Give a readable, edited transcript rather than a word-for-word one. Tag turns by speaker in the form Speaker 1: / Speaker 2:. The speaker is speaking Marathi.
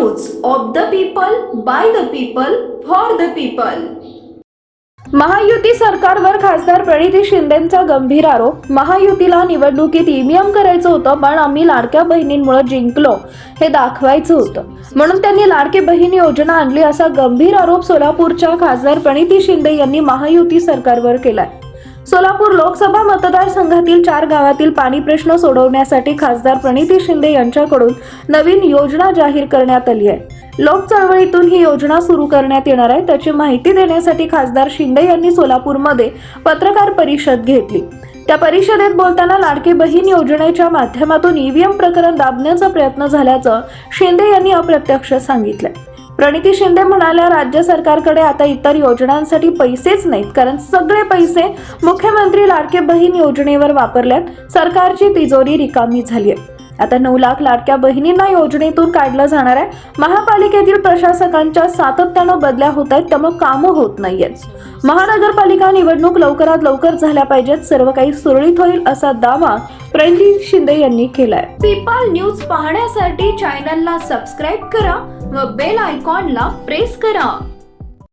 Speaker 1: News of the people, by the people, for the people.
Speaker 2: Mahayuti सरकारवर खासदार प्रणिती शिंदेंचा गंभीर आरोप। महायुतीला निवडणुकीत ईव्हीएम करायचं होतं, पण आम्ही लाडक्या बहिणींमुळे जिंकलो हे दाखवायचं होतं, म्हणून त्यांनी लाडकी बहीण योजना आणली, असा गंभीर आरोप सोलापूरच्या खासदार प्रणिती शिंदे यांनी महायुती सरकारवर केलाय। सोलापूर लोकसभा मतदारसंघातील 4 गावातील पाणी प्रश्न सोडवण्यासाठी खासदार प्रणिती शिंदे यांच्याकडून नवीन योजना जाहीर करण्यात आली आहे। लोक चळवळीतून ही योजना सुरू करण्यात येणार आहे, त्याची माहिती देण्यासाठी खासदार शिंदे यांनी सोलापूरमध्ये पत्रकार परिषद घेतली। त्या परिषदेत बोलताना लाडकी बहीण योजनेच्या माध्यमातून ईव्हीएम प्रकरण दाबण्याचा प्रयत्न झाल्याचं शिंदे यांनी अप्रत्यक्ष सांगितलं। प्रणिती शिंदे म्हणाल्या, राज्य सरकारकडे आता इतर योजनांसाठी पैसेच नाहीत, कारण सगळे पैसे मुख्यमंत्री लाडकी बहीण योजनेवर वापरल्यात। सरकारची तिजोरी रिकामी झाली आहे। आता 9 लाख लाडक्या बहिणींना योजनेतून काढलं जाणार आहे। महापालिकेतील प्रशासकांच्या सातत्यानं बदल्या होत आहेत, त्यामुळे कामं होत नाहीयेत। महानगरपालिका निवडणूक लवकरात लवकर झाल्या पाहिजेत, सर्व काही सुरळीत होईल असा दावा प्रणिती शिंदे यांनी केलाय।
Speaker 1: पीपल न्यूज पाहण्यासाठी चॅनलला सबस्क्राईब करा व बेल आयकॉनला प्रेस करा।